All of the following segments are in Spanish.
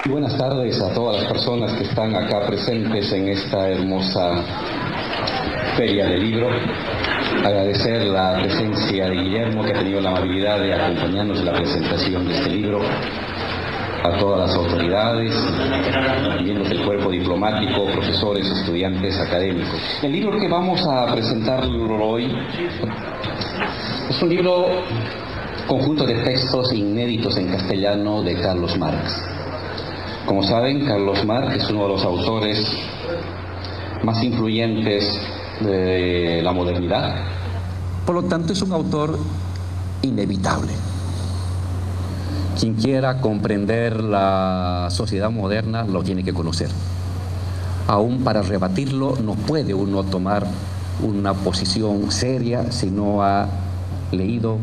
Y buenas tardes a todas las personas que están acá presentes en esta hermosa feria del libro. Agradecer la presencia de Guillermo, que ha tenido la amabilidad de acompañarnos en la presentación de este libro. A todas las autoridades, miembros del cuerpo diplomático, profesores, estudiantes, académicos. El libro que vamos a presentarlo hoy es un libro conjunto de textos inéditos en castellano de Carlos Marx. Como saben, Carlos Marx es uno de los autores más influyentes de la modernidad. Por lo tanto, es un autor inevitable. Quien quiera comprender la sociedad moderna lo tiene que conocer. Aún para rebatirlo no puede uno tomar una posición seria si no ha leído,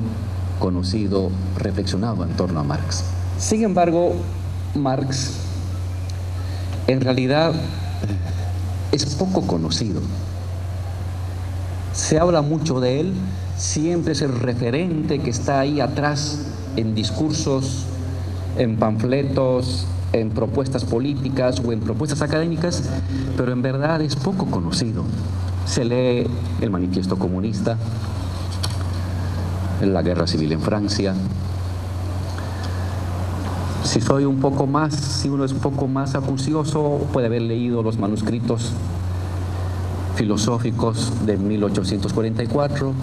conocido, reflexionado en torno a Marx. Sin embargo, Marx en realidad es poco conocido. Se habla mucho de él, siempre es el referente que está ahí atrás en discursos, en panfletos, en propuestas políticas o en propuestas académicas, pero en verdad es poco conocido. Se lee el Manifiesto Comunista, en la Guerra Civil en Francia. Si uno es un poco más acucioso, puede haber leído los manuscritos filosóficos de 1844.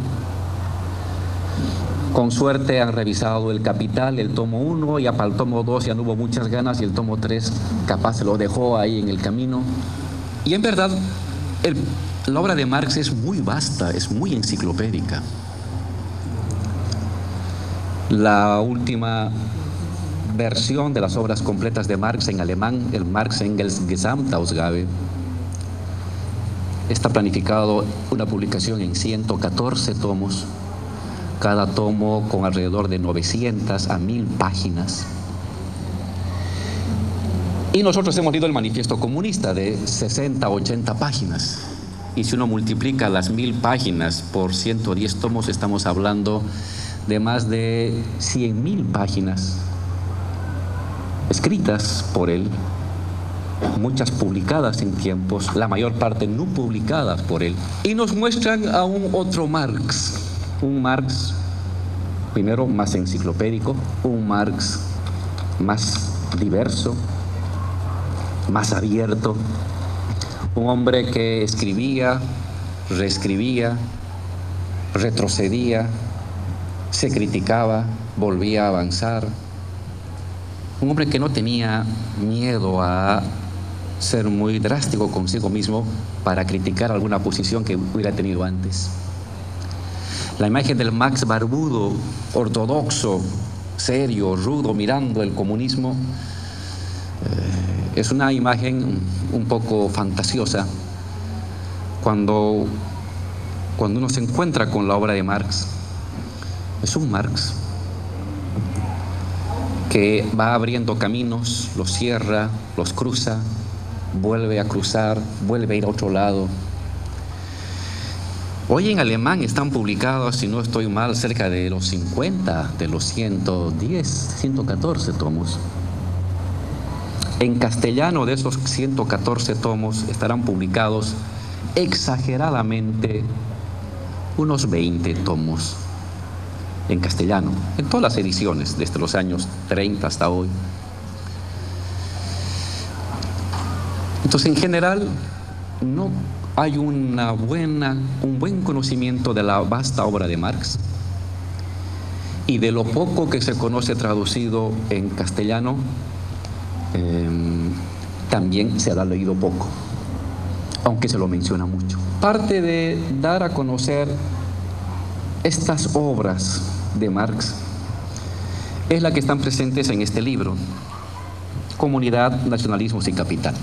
Con suerte han revisado el Capital, el tomo 1, y para el tomo 2 ya no hubo muchas ganas, y el tomo 3 capaz se lo dejó ahí en el camino. Y en verdad, la obra de Marx es muy vasta, es muy enciclopédica. La última versión de las obras completas de Marx en alemán, el Marx Engels Gesamtausgabe, está planificado una publicación en 114 tomos, cada tomo con alrededor de 900 a 1000 páginas. Y nosotros hemos leído el Manifiesto Comunista de 60 a 80 páginas. Y si uno multiplica las 1000 páginas por 110 tomos, estamos hablando de más de 100.000 páginas escritas por él, muchas publicadas en tiempos, la mayor parte no publicadas por él. Y nos muestran a un otro Marx, un Marx primero más enciclopédico, un Marx más diverso, más abierto, un hombre que escribía, reescribía, retrocedía, se criticaba, volvía a avanzar. Un hombre que no tenía miedo a ser muy drástico consigo mismo para criticar alguna posición que hubiera tenido antes. La imagen del Marx barbudo, ortodoxo, serio, rudo, mirando el comunismo, es una imagen un poco fantasiosa cuando uno se encuentra con la obra de Marx. Es un Marx que va abriendo caminos, los cierra, los cruza, vuelve a cruzar, vuelve a ir a otro lado. Hoy en alemán están publicados, si no estoy mal, cerca de los 50, de los 110, 114 tomos. En castellano, de esos 114 tomos, estarán publicados exageradamente unos 20 tomos. En castellano, en todas las ediciones, desde los años 30 hasta hoy. Entonces, en general, no hay un buen conocimiento de la vasta obra de Marx, y de lo poco que se conoce traducido en castellano, también se ha leído poco, aunque se lo menciona mucho. Parte de dar a conocer estas obras de Marx es la que están presentes en este libro, Comunidad, Nacionalismos y Capital.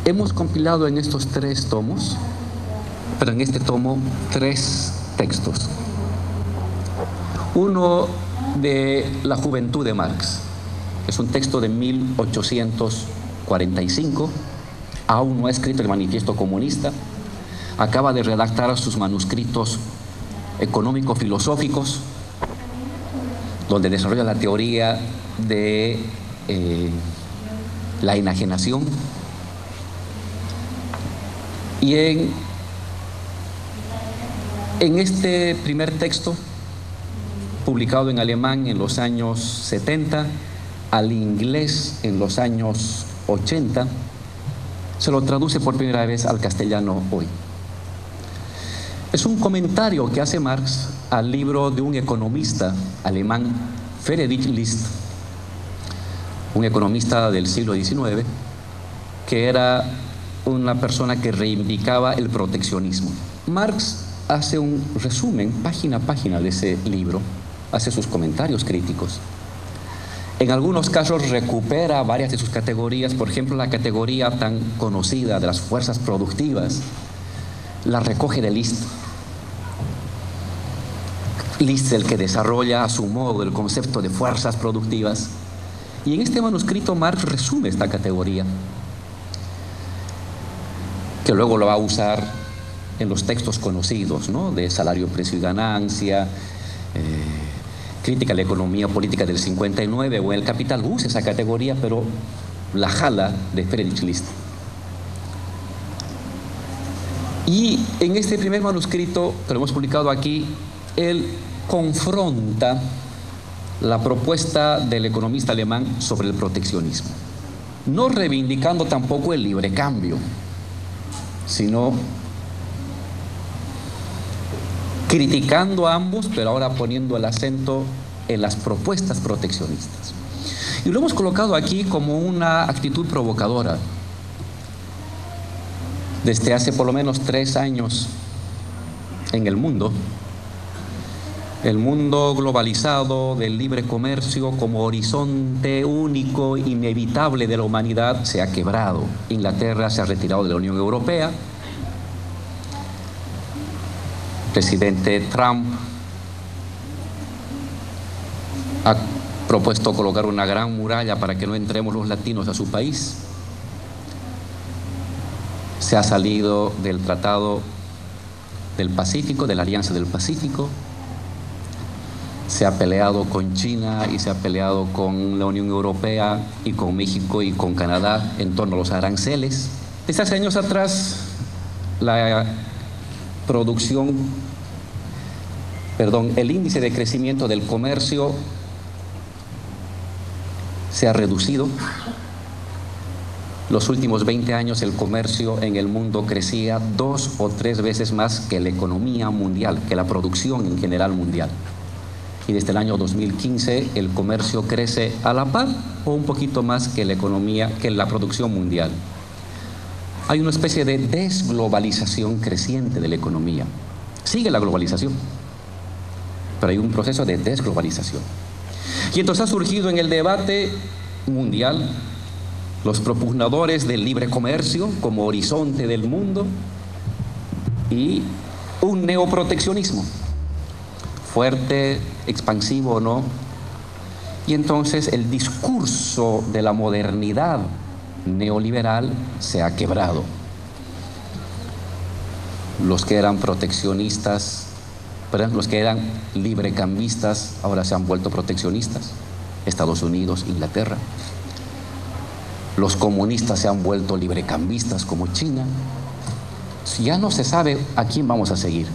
Hemos compilado en estos 3 tomos, pero en este tomo 3 textos. Uno de la juventud de Marx, es un texto de 1845, aún no ha escrito el Manifiesto Comunista, acaba de redactar sus manuscritos económico-filosóficos, donde desarrolla la teoría de la enajenación. Y en este primer texto, publicado en alemán en los años 70, al inglés en los años 80, se lo traduce por primera vez al castellano hoy. Es un comentario que hace Marx al libro de un economista alemán, Friedrich List, un economista del siglo XIX, que era una persona que reivindicaba el proteccionismo. Marx hace un resumen, página a página, de ese libro, hace sus comentarios críticos. En algunos casos recupera varias de sus categorías, por ejemplo, la categoría tan conocida de las fuerzas productivas, la recoge de List. List es el que desarrolla a su modo el concepto de fuerzas productivas. Y en este manuscrito Marx resume esta categoría, que luego lo va a usar en los textos conocidos, ¿no?, de salario, precio y ganancia, crítica a la economía política del 59, o en El Capital usa esa categoría, pero la jala de Friedrich List. Y en este primer manuscrito, que lo hemos publicado aquí, él confronta la propuesta del economista alemán sobre el proteccionismo, no reivindicando tampoco el libre cambio, sino criticando a ambos, pero ahora poniendo el acento en las propuestas proteccionistas. Y lo hemos colocado aquí como una actitud provocadora. Desde hace por lo menos 3 años en el mundo globalizado del libre comercio como horizonte único, inevitable de la humanidad, se ha quebrado. Inglaterra se ha retirado de la Unión Europea. Presidente Trump ha propuesto colocar una gran muralla para que no entremos los latinos a su país. Se ha salido del Tratado del Pacífico, de la Alianza del Pacífico. Se ha peleado con China y se ha peleado con la Unión Europea y con México y con Canadá en torno a los aranceles. Desde hace años atrás, el índice de crecimiento del comercio se ha reducido. Los últimos 20 años el comercio en el mundo crecía 2 o 3 veces más que la economía mundial, que la producción en general mundial. Y desde el año 2015 el comercio crece a la par o un poquito más que la economía, que la producción mundial. Hay una especie de desglobalización creciente de la economía. Sigue la globalización, pero hay un proceso de desglobalización. Y entonces ha surgido en el debate mundial los propugnadores del libre comercio como horizonte del mundo y un neoproteccionismo, fuerte, expansivo o no. Y entonces el discurso de la modernidad neoliberal se ha quebrado. Los que eran proteccionistas, los que eran librecambistas, ahora se han vuelto proteccionistas. Estados Unidos, Inglaterra. Los comunistas se han vuelto librecambistas como China. Ya no se sabe a quién vamos a seguir.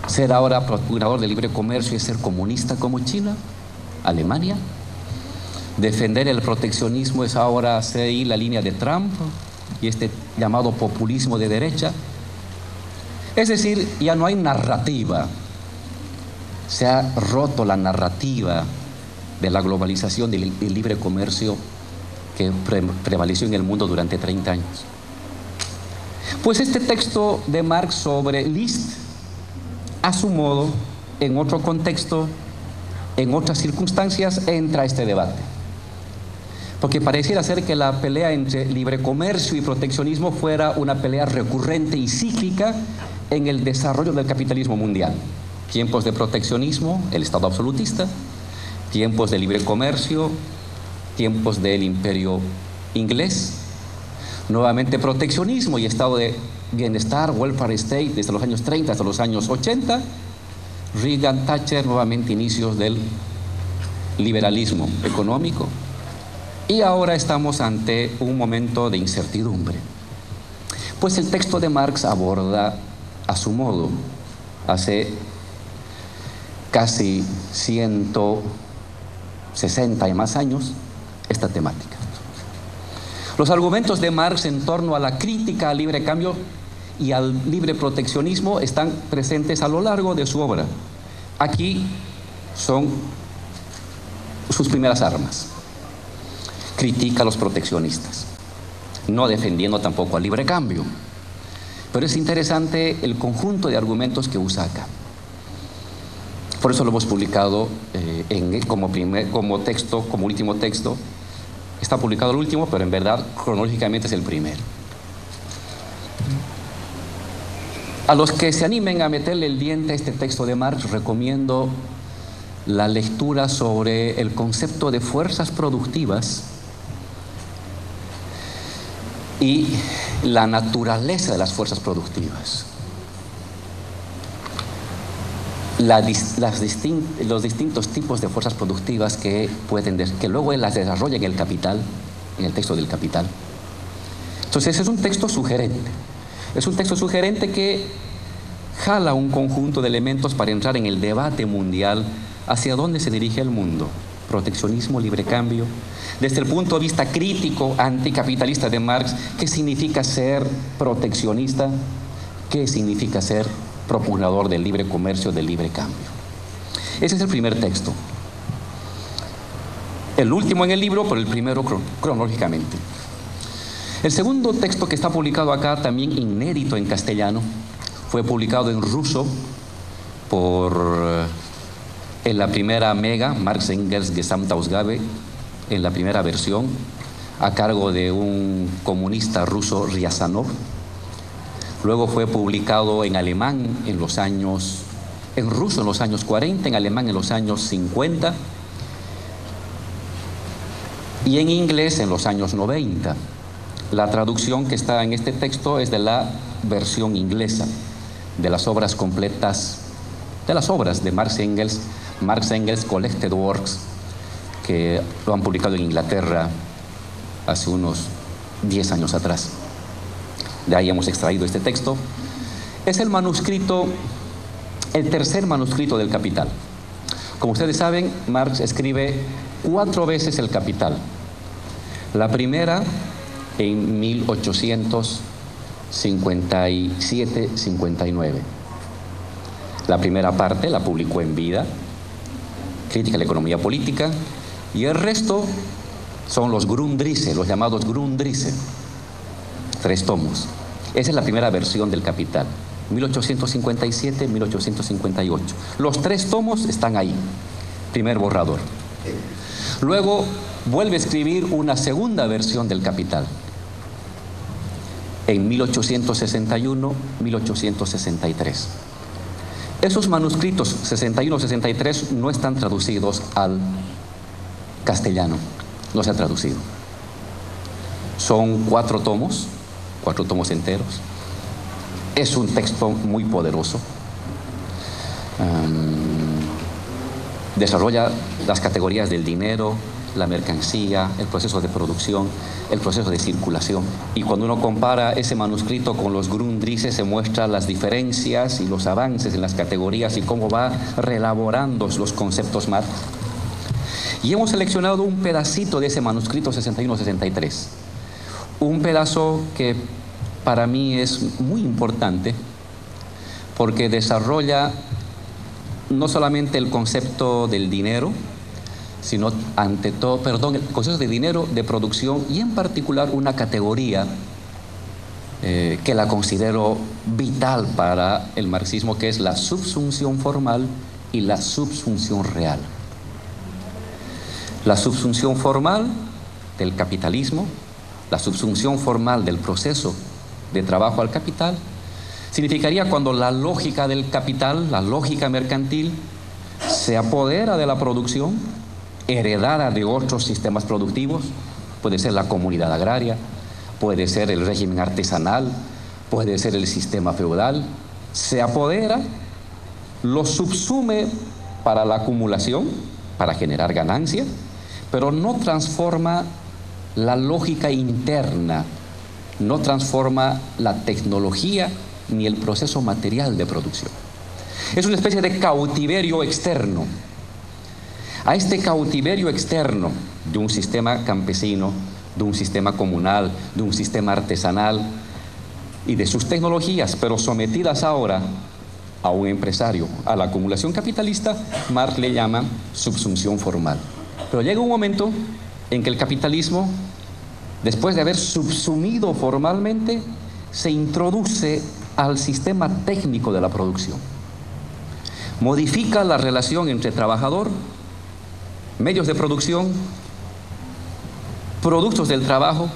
Ser ahora procurador de libre comercio es ser comunista como China, Alemania. Defender el proteccionismo es ahora seguir la línea de Trump y este llamado populismo de derecha. Es decir, ya no hay narrativa. Se ha roto la narrativa de la globalización del libre comercio que prevaleció en el mundo durante 30 años. Pues este texto de Marx sobre List, a su modo, en otro contexto, en otras circunstancias, entra a este debate. Porque pareciera ser que la pelea entre libre comercio y proteccionismo fuera una pelea recurrente y cíclica en el desarrollo del capitalismo mundial. Tiempos de proteccionismo, el Estado absolutista; tiempos de libre comercio, tiempos del imperio inglés; nuevamente proteccionismo y estado de bienestar, welfare state, desde los años 30 hasta los años 80, Reagan, Thatcher, nuevamente inicios del liberalismo económico, y ahora estamos ante un momento de incertidumbre. Pues el texto de Marx aborda a su modo, hace casi 160 y más años, esta temática. Los argumentos de Marx en torno a la crítica al libre cambio y al libre proteccionismo están presentes a lo largo de su obra. Aquí son sus primeras armas. Critica a los proteccionistas, no defendiendo tampoco al libre cambio. Pero es interesante el conjunto de argumentos que usa acá. Por eso lo hemos publicado como último texto. Está publicado el último, pero en verdad cronológicamente es el primero. A los que se animen a meterle el diente a este texto de Marx, recomiendo la lectura sobre el concepto de fuerzas productivas y la naturaleza de las fuerzas productivas. Los distintos tipos de fuerzas productivas que luego él las desarrolla en el Capital, en el texto del Capital. Entonces es un texto sugerente. Es un texto sugerente que jala un conjunto de elementos para entrar en el debate mundial hacia dónde se dirige el mundo. Proteccionismo, libre cambio. Desde el punto de vista crítico, anticapitalista de Marx, ¿qué significa ser proteccionista? ¿Qué significa ser propugnador del libre comercio, del libre cambio? Ese es el primer texto. El último en el libro, pero el primero cronológicamente. El segundo texto que está publicado acá, también inédito en castellano, fue publicado en ruso en la primera mega, Marx Engels Gesamtausgabe, en la primera versión, a cargo de un comunista ruso, Ryazanov. Luego fue publicado en alemán en ruso en los años 40, en alemán en los años 50 y en inglés en los años 90. La traducción que está en este texto es de la versión inglesa, de las obras completas, de las obras de Marx Engels Collected Works, que lo han publicado en Inglaterra hace unos 10 años atrás. De ahí hemos extraído este texto. Es el tercer manuscrito del Capital. Como ustedes saben, Marx escribe 4 veces el Capital. La primera en 1857-59. La primera parte la publicó en vida, Crítica a la economía política, y el resto son los Grundrisse, los llamados Grundrisse. 3 tomos. Esa es la primera versión del Capital, 1857-1858. Los 3 tomos están ahí, primer borrador. Luego vuelve a escribir una segunda versión del Capital, en 1861-1863. Esos manuscritos 61-63 no están traducidos al castellano, no se ha traducido. Son 4 tomos enteros. Es un texto muy poderoso. Desarrolla las categorías del dinero, la mercancía, el proceso de producción, el proceso de circulación. Y cuando uno compara ese manuscrito con los Grundrisse, se muestran las diferencias y los avances en las categorías y cómo va reelaborando los conceptos Marx. Y hemos seleccionado un pedacito de ese manuscrito 61-63. Un pedazo que para mí es muy importante porque desarrolla no solamente el concepto del dinero, sino ante todo, el concepto de dinero, de producción y en particular una categoría que la considero vital para el marxismo, que es la subsunción formal y la subsunción real. La subsunción formal del capitalismo, la subsunción formal del proceso de trabajo al capital, significaría cuando la lógica del capital, la lógica mercantil, se apodera de la producción, heredada de otros sistemas productivos, puede ser la comunidad agraria, puede ser el régimen artesanal, puede ser el sistema feudal, se apodera, lo subsume para la acumulación para generar ganancia, pero no transforma la lógica interna, no transforma la tecnología ni el proceso material de producción. Es una especie de cautiverio externo. A este cautiverio externo de un sistema campesino, de un sistema comunal, de un sistema artesanal y de sus tecnologías, pero sometidas ahora a un empresario, a la acumulación capitalista, Marx le llama subsunción formal. Pero llega un momento en que el capitalismo, después de haber subsumido formalmente, se introduce al sistema técnico de la producción. Modifica la relación entre trabajador, medios de producción, productos del trabajo,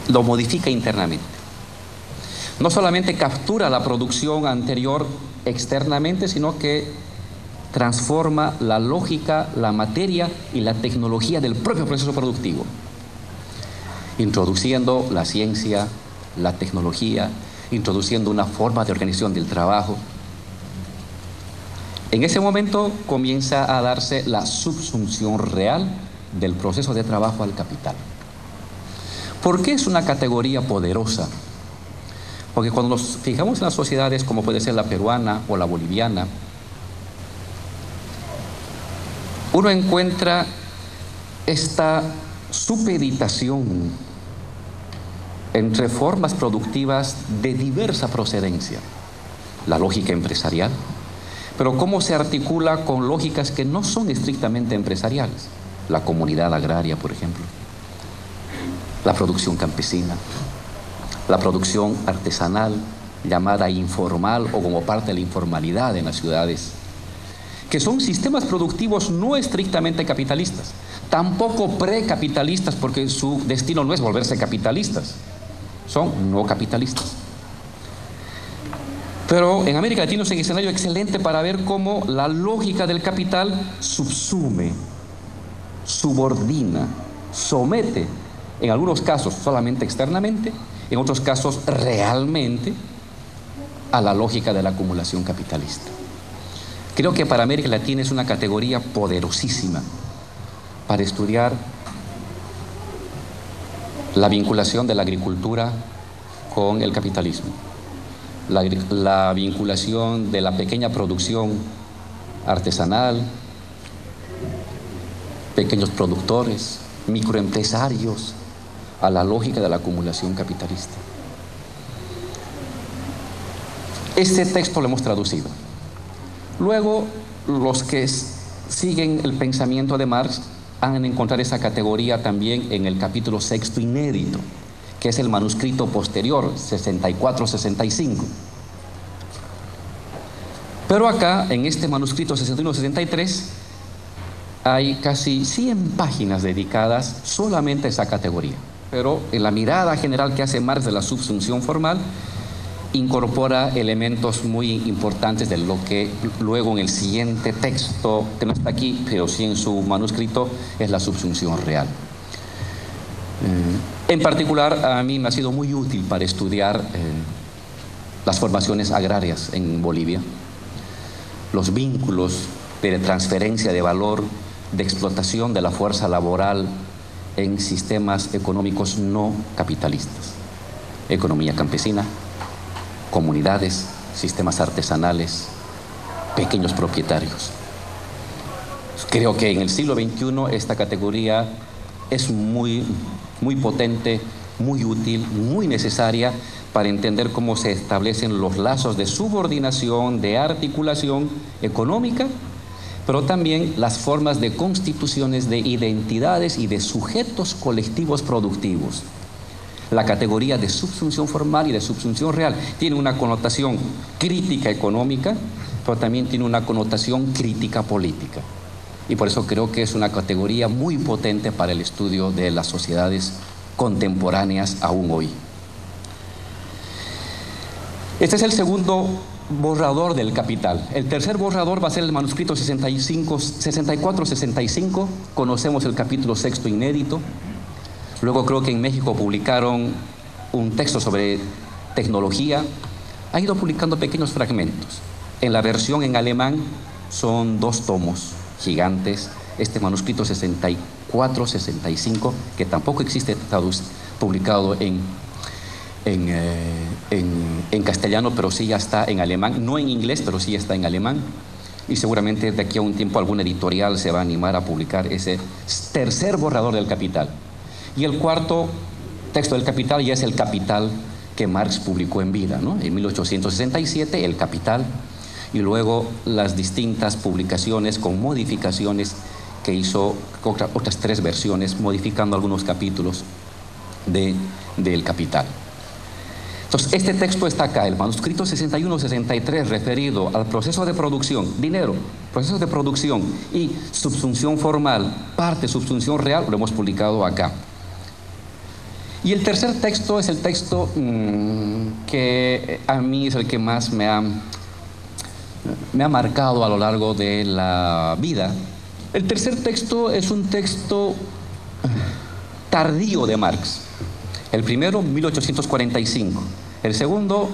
lo modifica internamente. No solamente captura la producción anterior externamente, sino que transforma la lógica, la materia y la tecnología del propio proceso productivo, introduciendo la ciencia, la tecnología, introduciendo una forma de organización del trabajo. En ese momento comienza a darse la subsunción real del proceso de trabajo al capital. ¿Por qué es una categoría poderosa? Porque cuando nos fijamos en las sociedades como puede ser la peruana o la boliviana, uno encuentra esta supeditación entre formas productivas de diversa procedencia. La lógica empresarial, pero cómo se articula con lógicas que no son estrictamente empresariales. La comunidad agraria, por ejemplo, la producción campesina, la producción artesanal, llamada informal o como parte de la informalidad en las ciudades, que son sistemas productivos no estrictamente capitalistas, tampoco precapitalistas, porque su destino no es volverse capitalistas, son no capitalistas. Pero en América Latina es un escenario excelente para ver cómo la lógica del capital subsume, subordina, somete, en algunos casos solamente externamente, en otros casos realmente, a la lógica de la acumulación capitalista. Creo que para América Latina es una categoría poderosísima para estudiar la vinculación de la agricultura con el capitalismo, la vinculación de la pequeña producción artesanal, pequeños productores, microempresarios, a la lógica de la acumulación capitalista. Este texto lo hemos traducido. Luego, los que siguen el pensamiento de Marx han de encontrar esa categoría también en el capítulo 6 inédito, que es el manuscrito posterior, 64-65. Pero acá, en este manuscrito 61-63, hay casi 100 páginas dedicadas solamente a esa categoría. Pero en la mirada general que hace Marx de la subsunción formal, incorpora elementos muy importantes de lo que luego en el siguiente texto, que no está aquí, pero sí en su manuscrito, es la subsunción real. En particular, a mí me ha sido muy útil para estudiar las formaciones agrarias en Bolivia, los vínculos de transferencia de valor, de explotación de la fuerza laboral en sistemas económicos no capitalistas, economía campesina, comunidades, sistemas artesanales, pequeños propietarios. Creo que en el siglo XXI esta categoría es muy potente, muy útil, muy necesaria para entender cómo se establecen los lazos de subordinación, de articulación económica, pero también las formas de constituciones de identidades y de sujetos colectivos productivos. La categoría de subsunción formal y de subsunción real tiene una connotación crítica económica, pero también tiene una connotación crítica política. Y por eso creo que es una categoría muy potente para el estudio de las sociedades contemporáneas aún hoy. Este es el segundo borrador del Capital. El tercer borrador va a ser el manuscrito 64-65. Conocemos el capítulo 6 inédito. Luego creo que en México publicaron un texto sobre tecnología. Han ido publicando pequeños fragmentos. En la versión en alemán Son 2 tomos gigantes. Este manuscrito 64-65, que tampoco existe publicado en castellano, pero sí ya está en alemán, no en inglés, pero sí ya está en alemán, y seguramente de aquí a un tiempo alguna editorial se va a animar a publicar ese tercer borrador del Capital. Y el cuarto texto del Capital ya es el Capital que Marx publicó en vida, ¿no? En 1867, el Capital, y luego las distintas publicaciones con modificaciones que hizo, otras 3 versiones, modificando algunos capítulos del Capital. Entonces, este texto está acá, el manuscrito 61-63, referido al proceso de producción, dinero, procesos de producción y subsunción formal, parte subsunción real, lo hemos publicado acá. Y el tercer texto es el texto que a mí es el que más me ha marcado a lo largo de la vida. El tercer texto es un texto tardío de Marx. El primero, 1845. El segundo,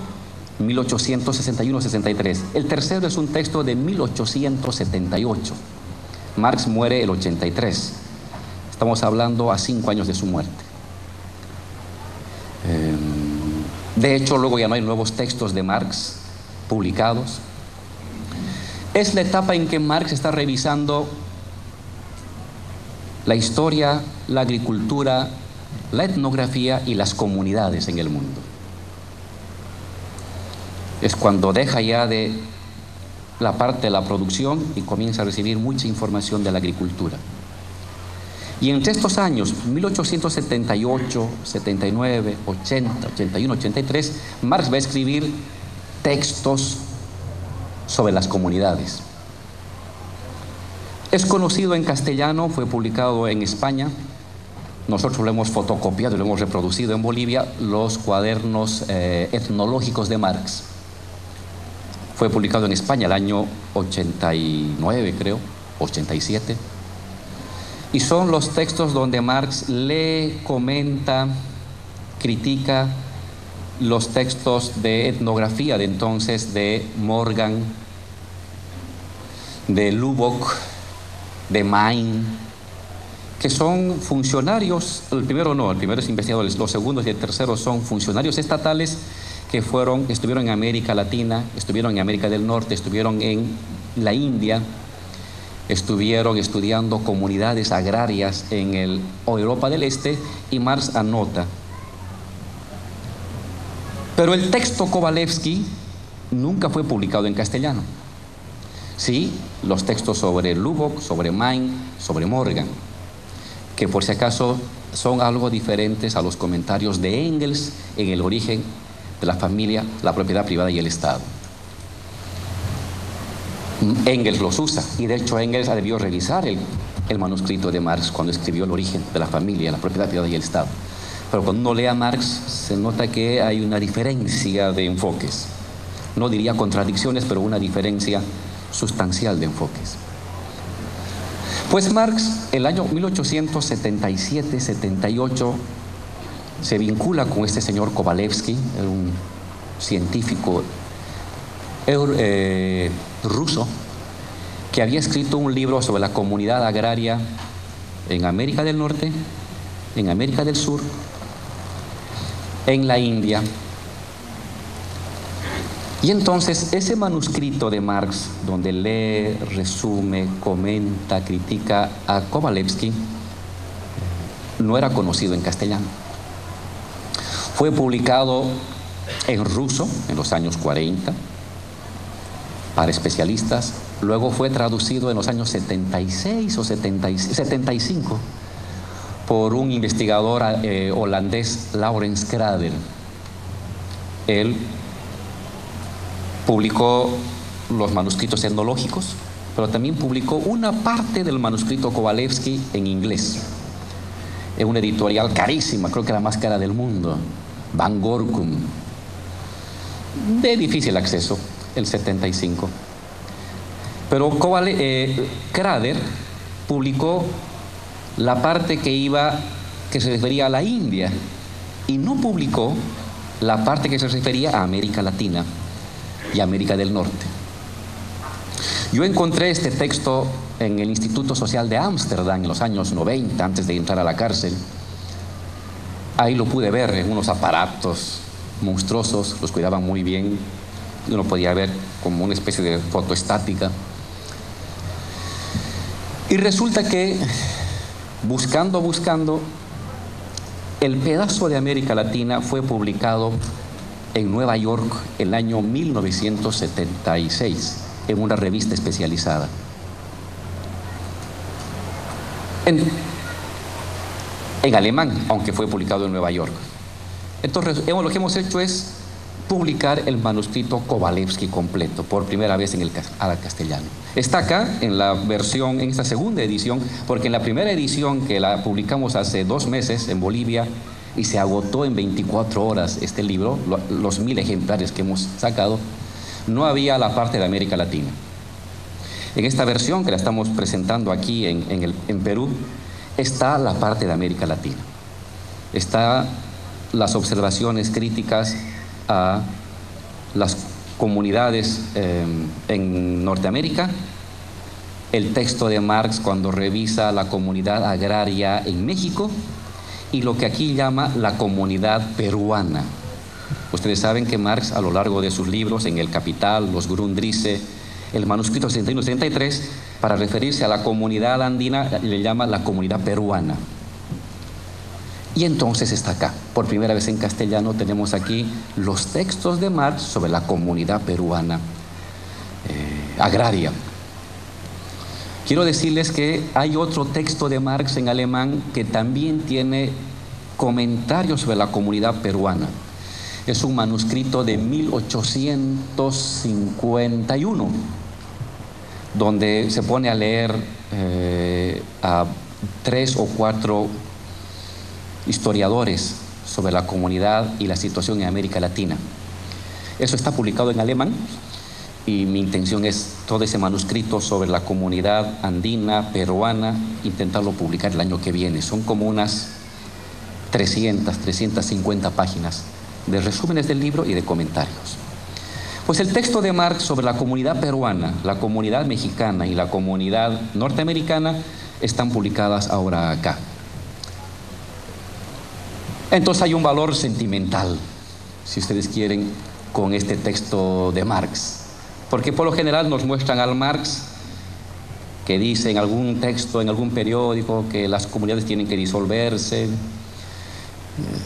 1861-63. El tercero es un texto de 1878. Marx muere el 83. Estamos hablando a 5 años de su muerte. De hecho, luego ya no hay nuevos textos de Marx publicados. Es la etapa en que Marx está revisando la historia, la agricultura, la etnografía y las comunidades en el mundo. Es cuando deja ya de la parte de la producción y comienza a recibir mucha información de la agricultura. Y entre estos años, 1878, 79, 80, 81, 83, Marx va a escribir textos sobre las comunidades. Es conocido en castellano, fue publicado en España. Nosotros lo hemos fotocopiado y lo hemos reproducido en Bolivia, los cuadernos etnológicos de Marx. Fue publicado en España el año 89, creo, 87. Y son los textos donde Marx lee, comenta, critica los textos de etnografía de entonces de Morgan, de Lubbock, de Main, que son funcionarios. El primero no, el primero es investigador, los segundos y el tercero son funcionarios estatales que estuvieron en América Latina, estuvieron en América del Norte, estuvieron en la India, estuvieron estudiando comunidades agrarias en Europa del Este, y Marx anota. Pero el texto Kovalevsky nunca fue publicado en castellano. Sí, los textos sobre Lubbock, sobre Main, sobre Morgan, que por si acaso son algo diferentes a los comentarios de Engels en el origen de la familia, la propiedad privada y el Estado. Engels los usa, y de hecho Engels debió revisar el manuscrito de Marx cuando escribió el origen de la familia, la propiedad privada y el Estado. Pero cuando uno lee a Marx se nota que hay una diferencia de enfoques. No diría contradicciones, pero una diferencia sustancial de enfoques. Pues Marx, el año 1877-78, se vincula con este señor Kovalevsky, un científico ruso, que había escrito un libro sobre la comunidad agraria en América del Norte, en América del Sur, en la India. Y entonces ese manuscrito de Marx, donde lee, resume, comenta, critica a Kovalevsky, no era conocido en castellano. Fue publicado en ruso en los años 40 para especialistas. Luego fue traducido en los años 76 o 75 por un investigador holandés, Laurens Krader. Él publicó los manuscritos etnológicos, pero también publicó una parte del manuscrito Kovalevsky en inglés, en una editorial carísima, creo que la más cara del mundo, Van Gorkum, de difícil acceso, el 75. Pero Krader publicó la parte que se refería a la India, y no publicó la parte que se refería a América Latina y América del Norte. Yo encontré este texto en el Instituto Social de Ámsterdam en los años 90, antes de entrar a la cárcel. Ahí lo pude ver en unos aparatos monstruosos, los cuidaban muy bien. Uno podía ver como una especie de foto estática. Y resulta que, buscando, el pedazo de América Latina fue publicado en Nueva York el año 1976, en una revista especializada. En alemán, aunque fue publicado en Nueva York. Entonces, lo que hemos hecho es publicar el manuscrito Kovalevsky completo, por primera vez al castellano. Está acá en la versión, en esta segunda edición, porque en la primera edición, que la publicamos hace 2 meses en Bolivia, y se agotó en 24 horas este libro, los 1000 ejemplares que hemos sacado, no había la parte de América Latina. En esta versión que la estamos presentando aquí en Perú, está la parte de América Latina. Está las observaciones críticas a las comunidades en Norteamérica, el texto de Marx cuando revisa la comunidad agraria en México y lo que aquí llama la comunidad peruana. Ustedes saben que Marx, a lo largo de sus libros, en El Capital, Los Grundrisse, el manuscrito 61-63, para referirse a la comunidad andina, le llama la comunidad peruana. Y entonces está acá, por primera vez en castellano, tenemos aquí los textos de Marx sobre la comunidad peruana agraria. Quiero decirles que hay otro texto de Marx en alemán que también tiene comentarios sobre la comunidad peruana. Es un manuscrito de 1851, donde se pone a leer a 3 o 4 historiadores sobre la comunidad y la situación en América Latina. Eso está publicado en alemán y mi intención es todo ese manuscrito sobre la comunidad andina, peruana, intentarlo publicar el año que viene. Son como unas 350 páginas de resúmenes del libro y de comentarios. Pues el texto de Marx sobre la comunidad peruana, la comunidad mexicana y la comunidad norteamericana están publicadas ahora acá. Entonces hay un valor sentimental, si ustedes quieren, con este texto de Marx. Porque por lo general nos muestran al Marx que dice en algún texto, en algún periódico, que las comunidades tienen que disolverse.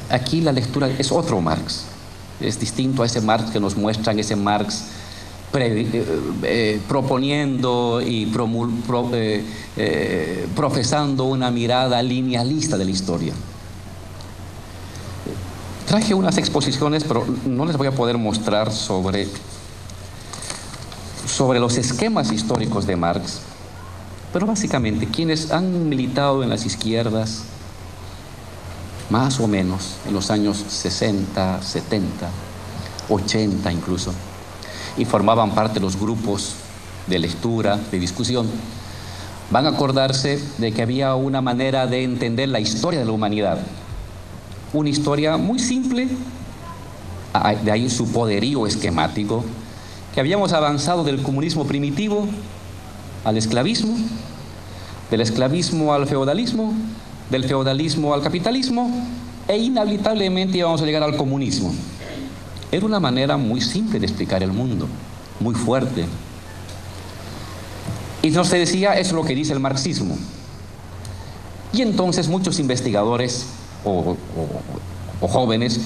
Aquí la lectura es otro Marx. Es distinto a ese Marx que nos muestran, ese Marx proponiendo y profesando una mirada linealista de la historia. Traje unas exposiciones, pero no les voy a poder mostrar sobre los esquemas históricos de Marx, pero básicamente quienes han militado en las izquierdas, más o menos en los años 60, 70, 80 incluso, y formaban parte de los grupos de lectura, de discusión, van a acordarse de que había una manera de entender la historia de la humanidad, una historia muy simple, de ahí su poderío esquemático, que habíamos avanzado del comunismo primitivo al esclavismo, del esclavismo al feudalismo, del feudalismo al capitalismo, e inevitablemente íbamos a llegar al comunismo. Era una manera muy simple de explicar el mundo, muy fuerte. Y nos se decía, eso es lo que dice el marxismo. Y entonces muchos investigadores o jóvenes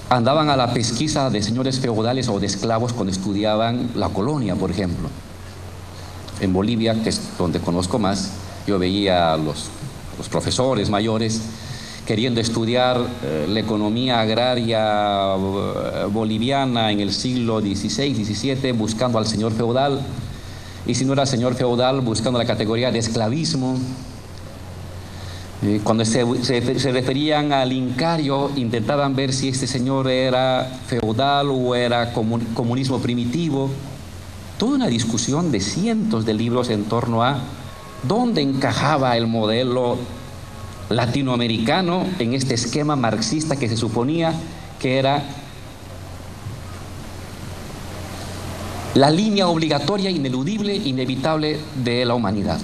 andaban a la pesquisa de señores feudales o de esclavos cuando estudiaban la colonia, por ejemplo. En Bolivia, que es donde conozco más, yo veía a los profesores mayores queriendo estudiar la economía agraria boliviana en el siglo XVI, XVII, buscando al señor feudal, y si no era señor feudal, buscando la categoría de esclavismo. Cuando se referían al incario, intentaban ver si este señor era feudal o era comunismo primitivo. Toda una discusión de cientos de libros en torno a dónde encajaba el modelo latinoamericano en este esquema marxista que se suponía que era la línea obligatoria, ineludible, inevitable de la humanidad.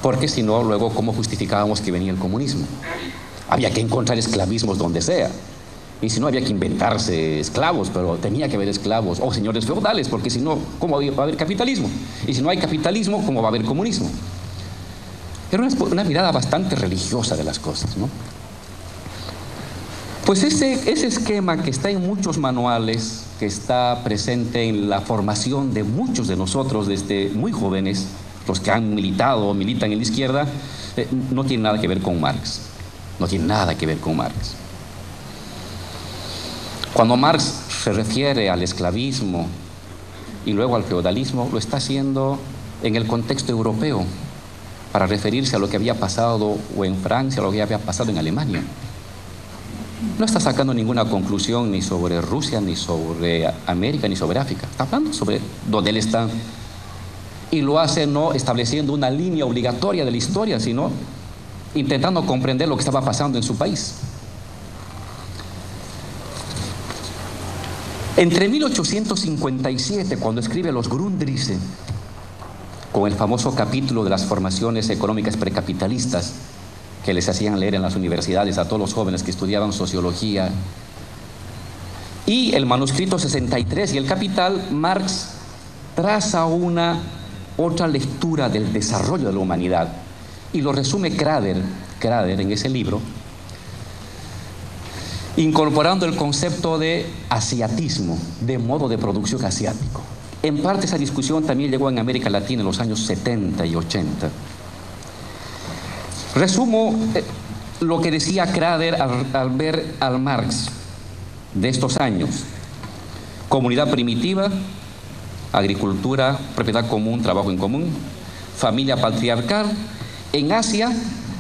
Porque si no, luego, ¿cómo justificábamos que venía el comunismo? Había que encontrar esclavismos donde sea. Y si no, había que inventarse esclavos, pero tenía que haber esclavos o señores feudales, porque si no, ¿cómo va a haber capitalismo? Y si no hay capitalismo, ¿cómo va a haber comunismo? Era una mirada bastante religiosa de las cosas, ¿no? Pues ese esquema que está en muchos manuales, que está presente en la formación de muchos de nosotros desde muy jóvenes, los que han militado o militan en la izquierda, no tiene nada que ver con Marx. No tiene nada que ver con Marx. Cuando Marx se refiere al esclavismo y luego al feudalismo, lo está haciendo en el contexto europeo, para referirse a lo que había pasado o en Francia o lo que había pasado en Alemania. No está sacando ninguna conclusión ni sobre Rusia, ni sobre América, ni sobre África. Está hablando sobre donde él está. Y lo hace no estableciendo una línea obligatoria de la historia, sino intentando comprender lo que estaba pasando en su país. Entre 1857, cuando escribe los Grundrisse, con el famoso capítulo de las formaciones económicas precapitalistas que les hacían leer en las universidades a todos los jóvenes que estudiaban sociología, y el manuscrito 63 y el Capital, Marx traza otra lectura del desarrollo de la humanidad y lo resume Crader en ese libro, incorporando el concepto de asiatismo, de modo de producción asiático. En parte esa discusión también llegó en América Latina en los años 70 y 80. Resumo lo que decía Crader al ver al Marx de estos años: comunidad primitiva, agricultura, propiedad común, trabajo en común, familia patriarcal. En Asia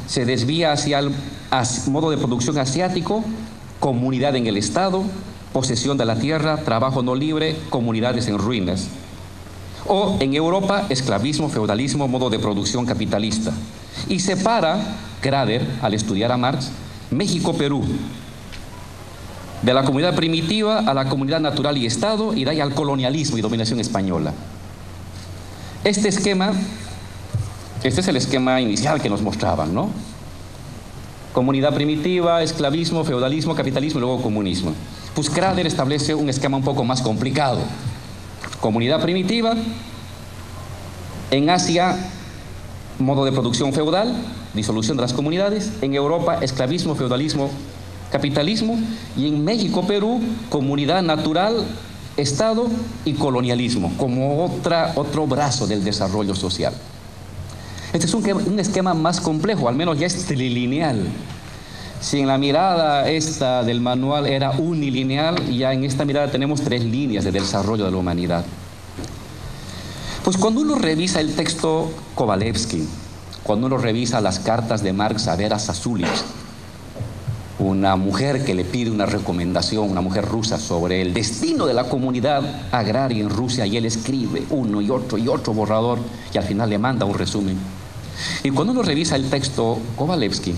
se desvía hacia el modo de producción asiático, comunidad en el Estado, posesión de la tierra, trabajo no libre, comunidades en ruinas. O en Europa, esclavismo, feudalismo, modo de producción capitalista. Y separa Crader, al estudiar a Marx, México-Perú, de la comunidad primitiva a la comunidad natural y Estado, y de ahí al colonialismo y dominación española. Este es el esquema inicial que nos mostraban, ¿no? Comunidad primitiva, esclavismo, feudalismo, capitalismo y luego comunismo. Pues Crader establece un esquema un poco más complicado. Comunidad primitiva, en Asia, modo de producción feudal, disolución de las comunidades, en Europa, esclavismo, feudalismo, capitalismo, y en México, Perú, comunidad natural, Estado y colonialismo, como otro brazo del desarrollo social. Este es un esquema más complejo, al menos ya es trilineal. Si en la mirada esta del manual era unilineal, ya en esta mirada tenemos 3 líneas de desarrollo de la humanidad. Pues cuando uno revisa el texto Kovalevsky, cuando uno revisa las cartas de Marx a Vera Zasulich, una mujer que le pide una recomendación, una mujer rusa, sobre el destino de la comunidad agraria en Rusia, y él escribe uno y otro borrador, y al final le manda un resumen. Y cuando uno revisa el texto Kovalevsky,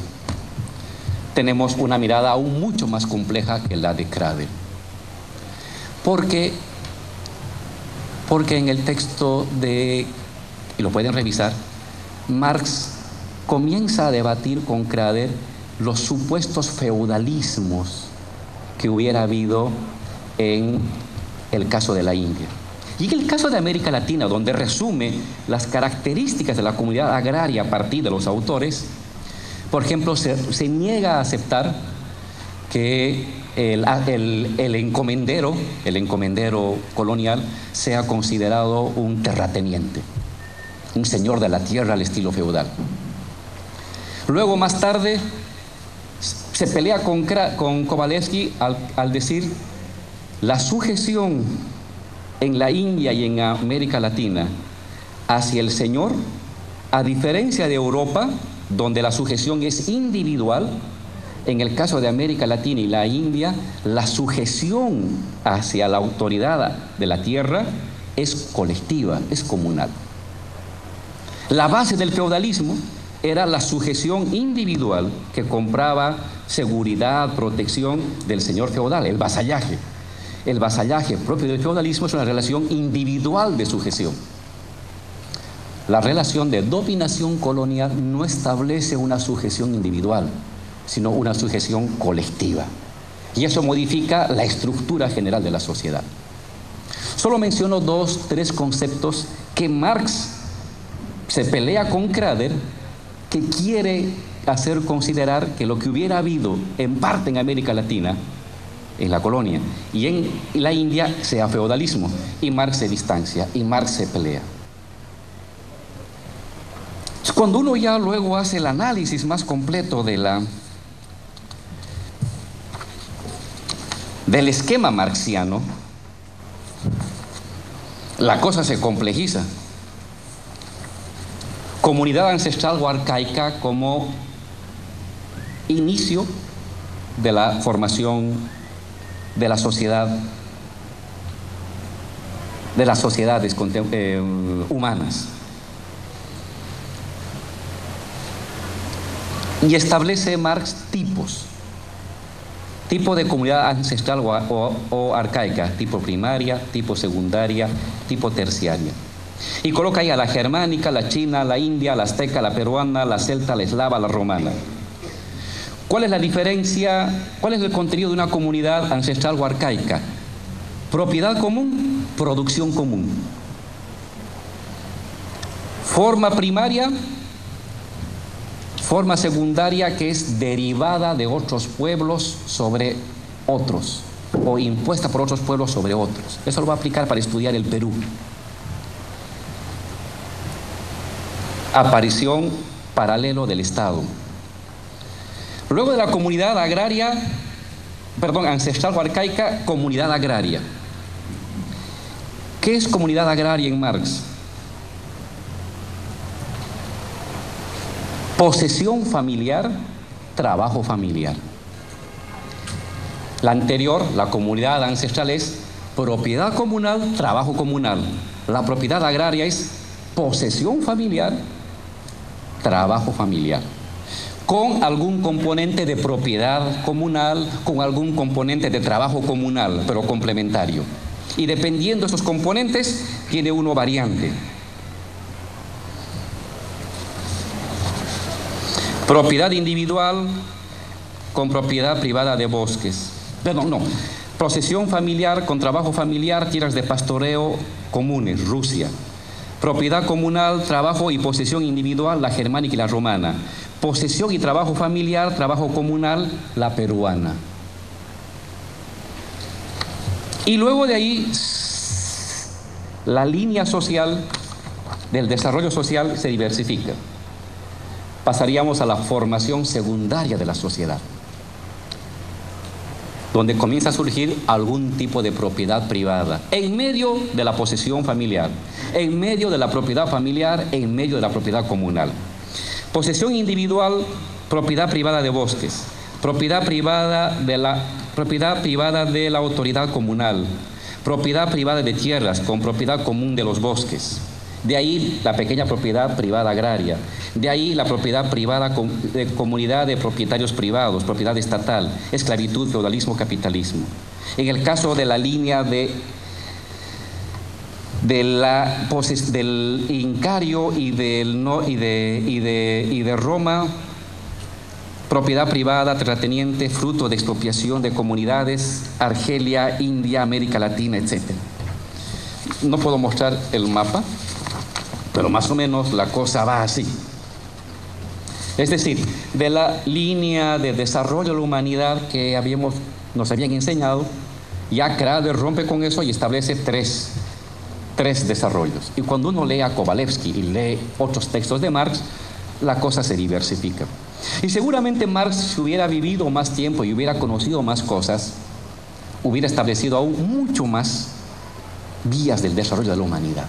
tenemos una mirada aún mucho más compleja que la de Crader. Porque en el texto y lo pueden revisar, Marx comienza a debatir con Crader los supuestos feudalismos que hubiera habido en el caso de la India. Y en el caso de América Latina, donde resume las características de la comunidad agraria a partir de los autores, por ejemplo, se niega a aceptar que el encomendero colonial sea considerado un terrateniente, un señor de la tierra al estilo feudal. Luego, más tarde, se pelea con Kovalevsky al decir: la sujeción en la India y en América Latina hacia el señor, a diferencia de Europa, donde la sujeción es individual, en el caso de América Latina y la India, la sujeción hacia la autoridad de la tierra es colectiva, es comunal. La base del feudalismo era la sujeción individual que compraba seguridad, protección del señor feudal, el vasallaje. El vasallaje propio del feudalismo es una relación individual de sujeción. La relación de dominación colonial no establece una sujeción individual, sino una sujeción colectiva. Y eso modifica la estructura general de la sociedad. Solo menciono 2, 3 conceptos que Marx se pelea con Crader, que quiere hacer considerar que lo que hubiera habido en parte en América Latina, en la colonia, y en la India, sea feudalismo. Y Marx se distancia, y Marx se pelea. Cuando uno ya luego hace el análisis más completo del esquema marxiano, la cosa se complejiza. Comunidad ancestral o arcaica como inicio de la formación de la sociedad, de las sociedades humanas. Y establece Marx tipos. Tipo de comunidad ancestral o arcaica, tipo primaria, tipo secundaria, tipo terciaria. Y coloca ahí a la germánica, la china, la india, la azteca, la peruana, la celta, la eslava, la romana. ¿Cuál es la diferencia? ¿Cuál es el contenido de una comunidad ancestral o arcaica? Propiedad común, producción común. Forma primaria, forma secundaria, que es derivada de otros pueblos sobre otros, o impuesta por otros pueblos sobre otros. Eso lo va a aplicar para estudiar el Perú. Aparición paralelo del Estado. Luego de la comunidad agraria, ancestral o arcaica, comunidad agraria. ¿Qué es comunidad agraria en Marx? Posesión familiar, trabajo familiar. La anterior, la comunidad ancestral, es propiedad comunal, trabajo comunal. La propiedad agraria es posesión familiar, trabajo familiar, con algún componente de propiedad comunal, con algún componente de trabajo comunal, pero complementario. Y dependiendo de esos componentes, tiene uno variante. Propiedad individual con propiedad privada de bosques. Posesión familiar con trabajo familiar, tierras de pastoreo comunes, Rusia. Propiedad comunal, trabajo y posesión individual, la germánica y la romana. Posesión y trabajo familiar, trabajo comunal, la peruana. Y luego de ahí, la línea social del desarrollo social se diversifica. Pasaríamos a la formación secundaria de la sociedad, donde comienza a surgir algún tipo de propiedad privada, en medio de la posesión familiar, en medio de la propiedad familiar, en medio de la propiedad comunal. Posesión individual, propiedad privada de bosques, propiedad privada de la autoridad comunal, propiedad privada de tierras con propiedad común de los bosques. De ahí la pequeña propiedad privada agraria, de ahí la propiedad privada de comunidad de propietarios privados, propiedad estatal, esclavitud, feudalismo, capitalismo. En el caso de la línea del Incario y de Roma, propiedad privada, terrateniente, fruto de expropiación de comunidades, Argelia, India, América Latina, etc. No puedo mostrar el mapa, pero más o menos la cosa va así. Es decir, de la línea de desarrollo de la humanidad que nos habían enseñado, ya Crader rompe con eso y establece tres desarrollos. Y cuando uno lee a Kovalevsky y lee otros textos de Marx, la cosa se diversifica. Y seguramente Marx, si hubiera vivido más tiempo y hubiera conocido más cosas, hubiera establecido aún mucho más vías del desarrollo de la humanidad.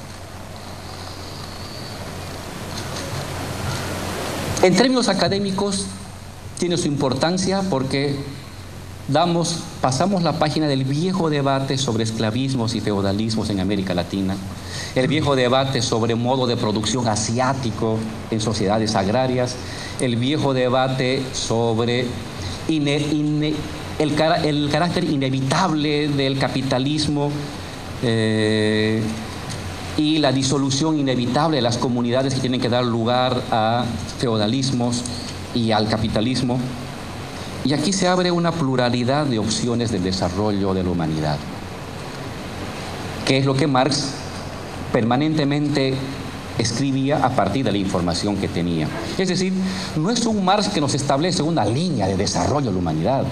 En términos académicos tiene su importancia porque pasamos la página del viejo debate sobre esclavismos y feudalismos en América Latina, el viejo debate sobre modo de producción asiático en sociedades agrarias, el viejo debate sobre el carácter inevitable del capitalismo y la disolución inevitable de las comunidades que tienen que dar lugar a feudalismos y al capitalismo. Y aquí se abre una pluralidad de opciones de desarrollo de la humanidad, que es lo que Marx permanentemente escribía a partir de la información que tenía. Es decir, no es un Marx que nos establece una línea de desarrollo de la humanidad.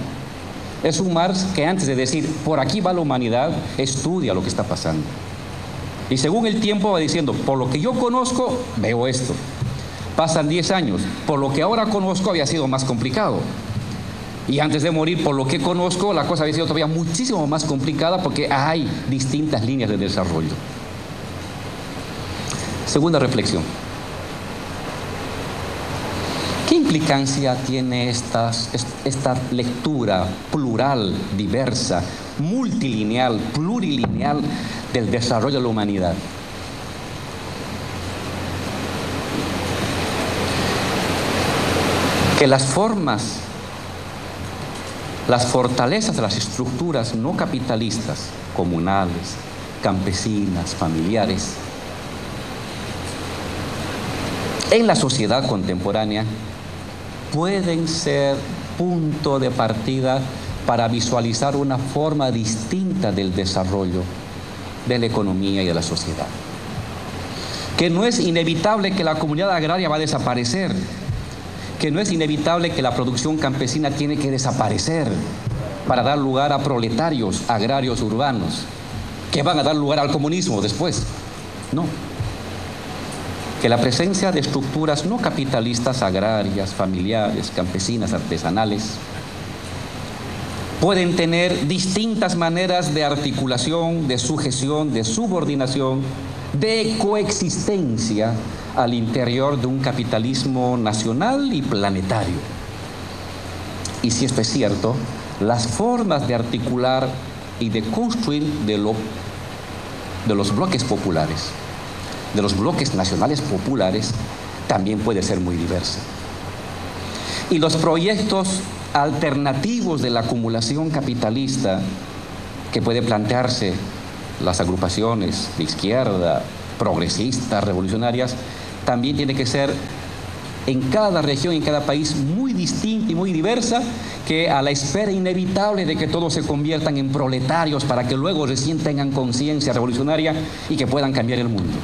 Es un Marx que antes de decir, por aquí va la humanidad, estudia lo que está pasando. Y según el tiempo va diciendo, por lo que yo conozco, veo esto. Pasan 10 años, por lo que ahora conozco había sido más complicado. Y antes de morir, por lo que conozco, la cosa había sido todavía muchísimo más complicada porque hay distintas líneas de desarrollo. Segunda reflexión. ¿Qué implicancia tiene esta lectura plural, diversa, multilineal, plurilineal del desarrollo de la humanidad? Que las formas, las fortalezas de las estructuras no capitalistas, comunales, campesinas, familiares, en la sociedad contemporánea pueden ser punto de partida para visualizar una forma distinta del desarrollo de la economía y de la sociedad. Que no es inevitable que la comunidad agraria va a desaparecer, que no es inevitable que la producción campesina tiene que desaparecer para dar lugar a proletarios agrarios urbanos, que van a dar lugar al comunismo después. No. Que la presencia de estructuras no capitalistas, agrarias, familiares, campesinas, artesanales, pueden tener distintas maneras de articulación, de sujeción, de subordinación, de coexistencia al interior de un capitalismo nacional y planetario. Y si esto es cierto, las formas de articular y de construir de los bloques populares, de los bloques nacionales populares, también puede ser muy diversa. Y los proyectos alternativos de la acumulación capitalista que puede plantearse las agrupaciones de izquierda, progresistas, revolucionarias, también tiene que ser en cada región, en cada país, muy distinta y muy diversa, que a la espera inevitable de que todos se conviertan en proletarios para que luego recién tengan conciencia revolucionaria y que puedan cambiar el mundo.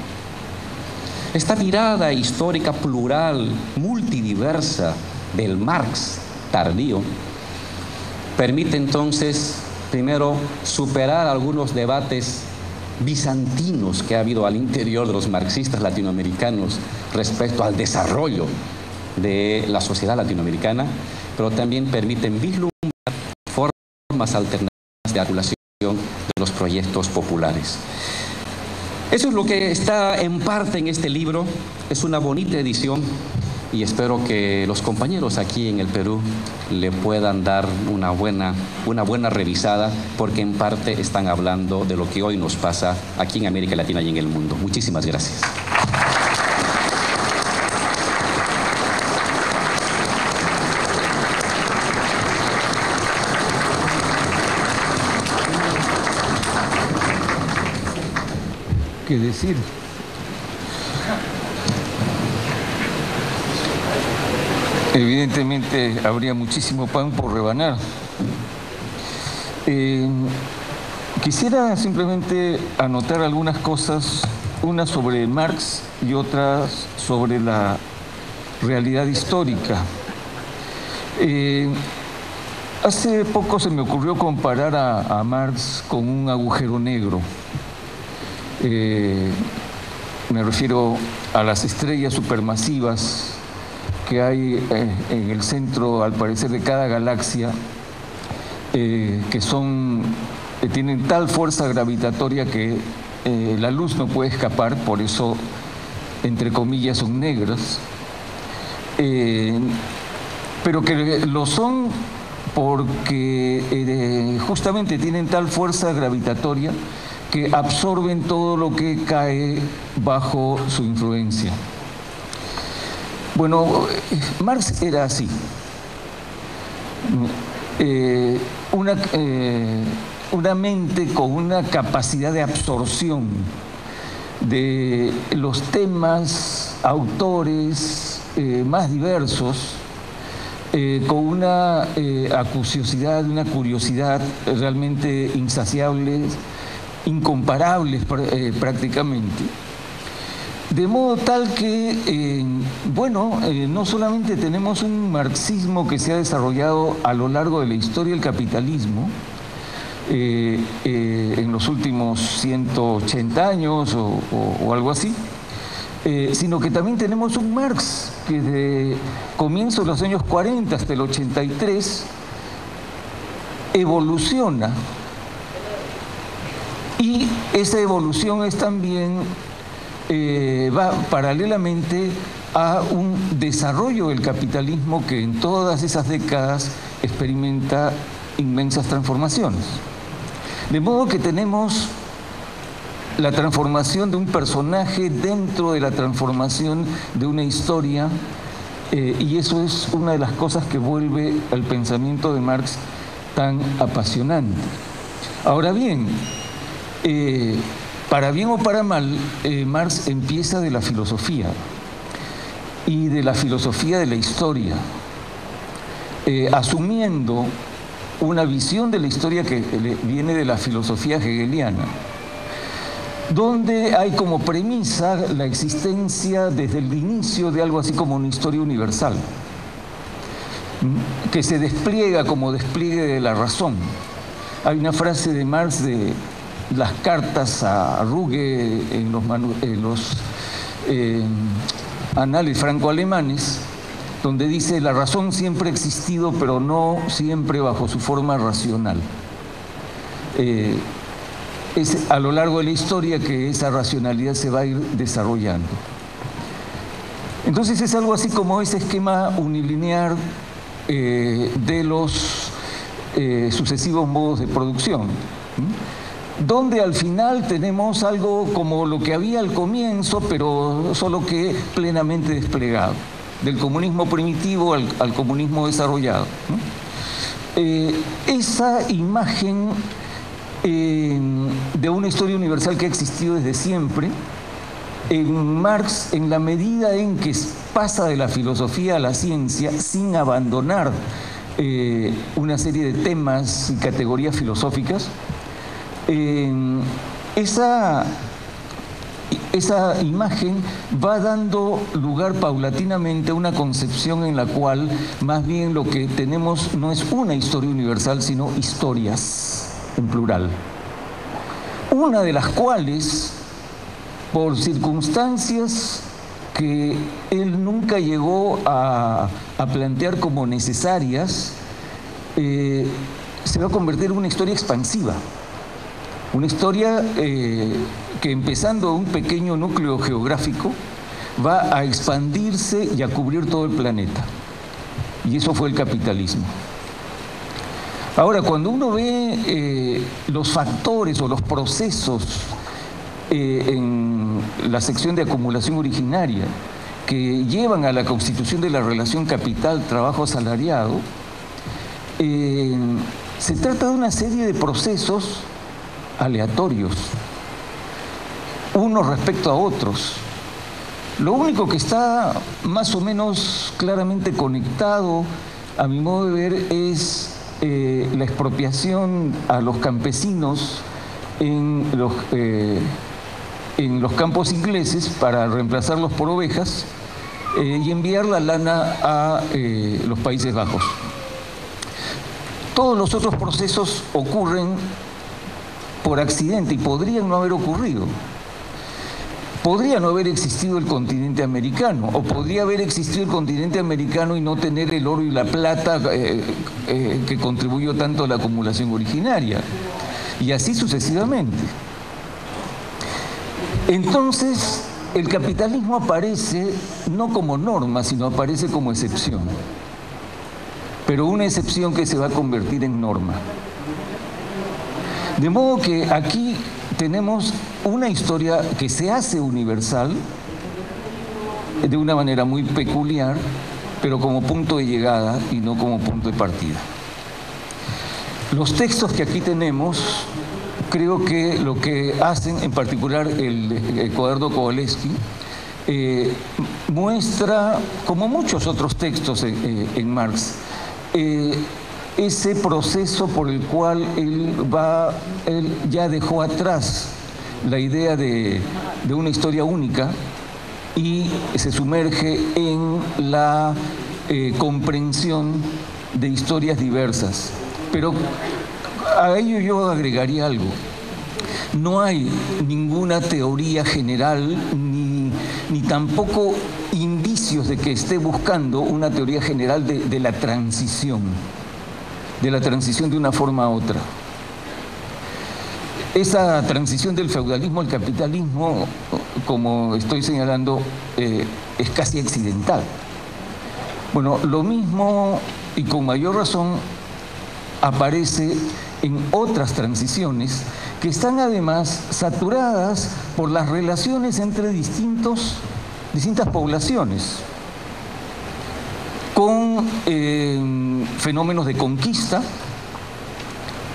Esta mirada histórica plural, multidiversa del Marx tardío, permite entonces, primero, superar algunos debates bizantinos que ha habido al interior de los marxistas latinoamericanos respecto al desarrollo de la sociedad latinoamericana, pero también permiten vislumbrar formas alternativas de articulación de los proyectos populares. Eso es lo que está en parte en este libro. Es una bonita edición y espero que los compañeros aquí en el Perú le puedan dar una buena revisada, porque en parte están hablando de lo que hoy nos pasa aquí en América Latina y en el mundo. Muchísimas gracias. ¿Qué decir? Evidentemente habría muchísimo pan por rebanar. Quisiera simplemente anotar algunas cosas, una sobre Marx y otras sobre la realidad histórica. Hace poco se me ocurrió comparar a Marx con un agujero negro. Me refiero a las estrellas supermasivas que hay en el centro, al parecer, de cada galaxia, que tienen tal fuerza gravitatoria que la luz no puede escapar, por eso, entre comillas, son negras, pero que lo son porque justamente tienen tal fuerza gravitatoria que absorben todo lo que cae bajo su influencia. Bueno, Marx era así. una mente con una capacidad de absorción de los temas, autores más diversos, con una acuciosidad, una curiosidad realmente insaciables, incomparables prácticamente. De modo tal que, no solamente tenemos un marxismo que se ha desarrollado a lo largo de la historia del capitalismo, en los últimos 180 años o algo así, sino que también tenemos un Marx que desde comienzos de los años 40 hasta el 83 evoluciona, y esa evolución es también va paralelamente a un desarrollo del capitalismo que en todas esas décadas experimenta inmensas transformaciones. De modo que tenemos la transformación de un personaje dentro de la transformación de una historia, y eso es una de las cosas que vuelve al pensamiento de Marx tan apasionante. Ahora bien, para bien o para mal, Marx empieza de la filosofía, y de la filosofía de la historia, asumiendo una visión de la historia que viene de la filosofía hegeliana, donde hay como premisa la existencia desde el inicio de algo así como una historia universal, que se despliega como despliegue de la razón. Hay una frase de Marx de las cartas a Ruge en los anales franco-alemanes, donde dice: la razón siempre ha existido, pero no siempre bajo su forma racional. Es a lo largo de la historia que esa racionalidad se va a ir desarrollando. Entonces es algo así como ese esquema unilineal de los sucesivos modos de producción, donde al final tenemos algo como lo que había al comienzo, pero solo que plenamente desplegado, del comunismo primitivo al comunismo desarrollado. Esa imagen de una historia universal que ha existido desde siempre, en Marx, en la medida en que pasa de la filosofía a la ciencia sin abandonar una serie de temas y categorías filosóficas, esa imagen va dando lugar paulatinamente a una concepción en la cual más bien lo que tenemos no es una historia universal, sino historias en plural, una de las cuales, por circunstancias que él nunca llegó a plantear como necesarias, se va a convertir en una historia expansiva, una historia que, empezando de un pequeño núcleo geográfico, va a expandirse y a cubrir todo el planeta. Y eso fue el capitalismo. Ahora, cuando uno ve los factores o los procesos en la sección de acumulación originaria que llevan a la constitución de la relación capital-trabajo asalariado, se trata de una serie de procesos aleatorios, unos respecto a otros. Lo único que está más o menos claramente conectado, a mi modo de ver, es la expropiación a los campesinos en los campos ingleses para reemplazarlos por ovejas y enviar la lana a los Países Bajos. Todos los otros procesos ocurren por accidente y podrían no haber ocurrido. Podría no haber existido el continente americano, o podría haber existido el continente americano y no tener el oro y la plata que contribuyó tanto a la acumulación originaria, y así sucesivamente. Entonces, el capitalismo aparece no como norma, sino aparece como excepción, pero una excepción que se va a convertir en norma. De modo que aquí tenemos una historia que se hace universal de una manera muy peculiar, pero como punto de llegada y no como punto de partida. Los textos que aquí tenemos, creo que lo que hacen, en particular el cuaderno Kowalewski, muestra, como muchos otros textos en Marx, ese proceso por el cual él ya dejó atrás la idea de una historia única y se sumerge en la comprensión de historias diversas. Pero a ello yo agregaría algo. No hay ninguna teoría general ni tampoco indicios de que esté buscando una teoría general de la transición de una forma a otra. Esa transición del feudalismo al capitalismo, como estoy señalando, es casi accidental. Bueno, lo mismo y con mayor razón aparece en otras transiciones que están además saturadas por las relaciones entre distintas poblaciones, con fenómenos de conquista,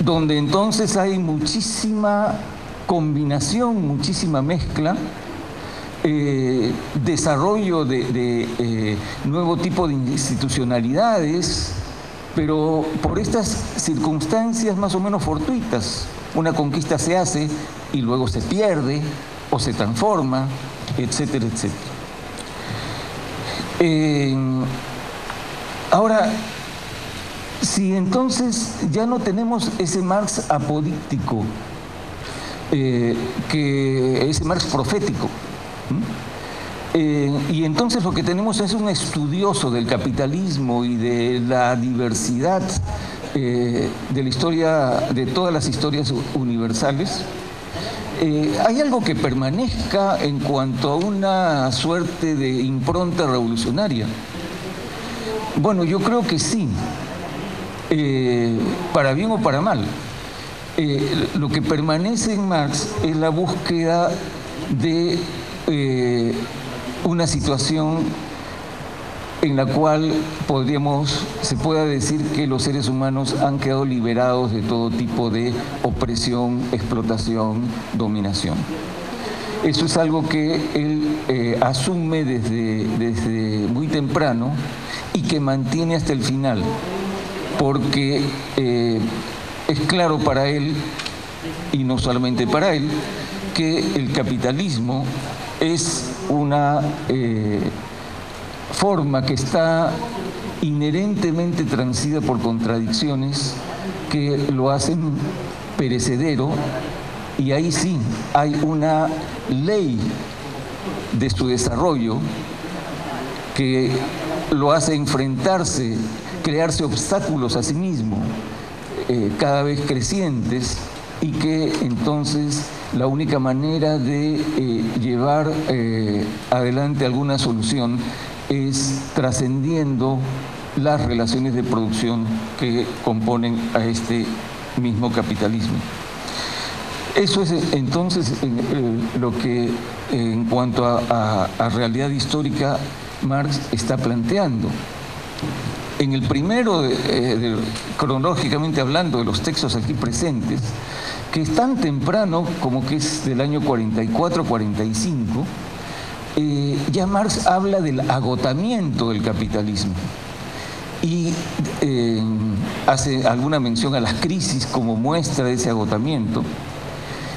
donde entonces hay muchísima combinación, muchísima mezcla, desarrollo de nuevo tipo de institucionalidades, pero por estas circunstancias más o menos fortuitas. Una conquista se hace y luego se pierde o se transforma, etcétera, etcétera. Ahora, si entonces ya no tenemos ese Marx apodíctico, ese Marx profético, y entonces lo que tenemos es un estudioso del capitalismo y de la diversidad de la historia, de todas las historias universales, ¿hay algo que permanezca en cuanto a una suerte de impronta revolucionaria? Bueno, yo creo que sí, para bien o para mal. Lo que permanece en Marx es la búsqueda de una situación en la cual se pueda decir que los seres humanos han quedado liberados de todo tipo de opresión, explotación, dominación. Eso es algo que él asume desde muy temprano y que mantiene hasta el final, porque es claro para él, y no solamente para él, que el capitalismo es una forma que está inherentemente transida por contradicciones que lo hacen perecedero, y ahí sí hay una ley de su desarrollo que lo hace enfrentarse, crearse obstáculos a sí mismo, cada vez crecientes, y que entonces la única manera de llevar adelante alguna solución es trascendiendo las relaciones de producción que componen a este mismo capitalismo. Eso es entonces lo que en cuanto a realidad histórica Marx está planteando. En el primero, cronológicamente hablando, de los textos aquí presentes, que es tan temprano como que es del año 44-45, ya Marx habla del agotamiento del capitalismo y hace alguna mención a las crisis como muestra de ese agotamiento,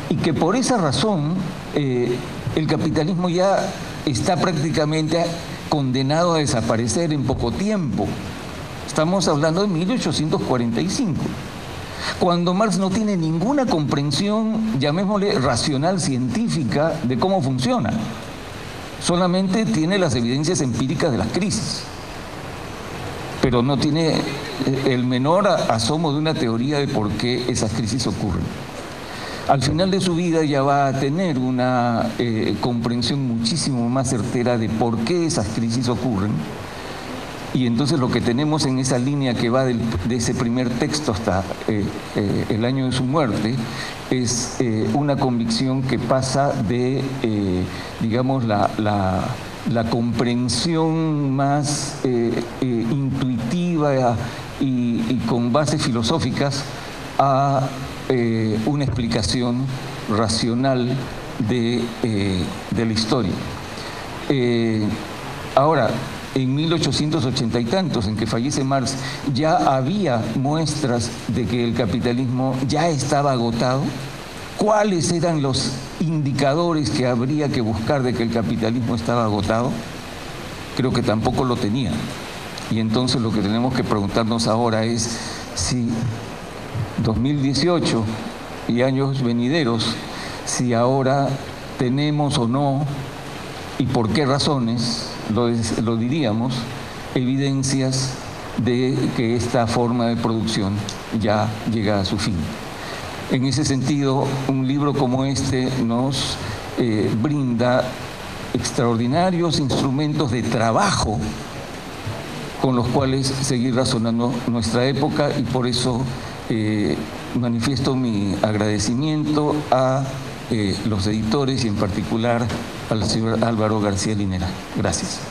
y que por esa razón el capitalismo ya está prácticamente condenado a desaparecer en poco tiempo. Estamos hablando de 1845, cuando Marx no tiene ninguna comprensión, llamémosle racional, científica, de cómo funciona. Solamente tiene las evidencias empíricas de las crisis, pero no tiene el menor asomo de una teoría de por qué esas crisis ocurren. Al final de su vida ya va a tener una comprensión muchísimo más certera de por qué esas crisis ocurren, y entonces lo que tenemos en esa línea que va de ese primer texto hasta el año de su muerte es una convicción que pasa de, digamos, la comprensión más intuitiva y con bases filosóficas a una explicación racional de la historia. Ahora, en 1880 y tantos, en que fallece Marx, ya había muestras de que el capitalismo ya estaba agotado. ¿Cuáles eran los indicadores que habría que buscar de que el capitalismo estaba agotado? Creo que tampoco lo tenía. Y entonces lo que tenemos que preguntarnos ahora es si 2018 y años venideros, si ahora tenemos o no, y por qué razones, lo diríamos, evidencias de que esta forma de producción ya llega a su fin. En ese sentido, un libro como este nos brinda extraordinarios instrumentos de trabajo con los cuales seguir razonando nuestra época, y por eso manifiesto mi agradecimiento a los editores y en particular al señor Álvaro García Linera. Gracias.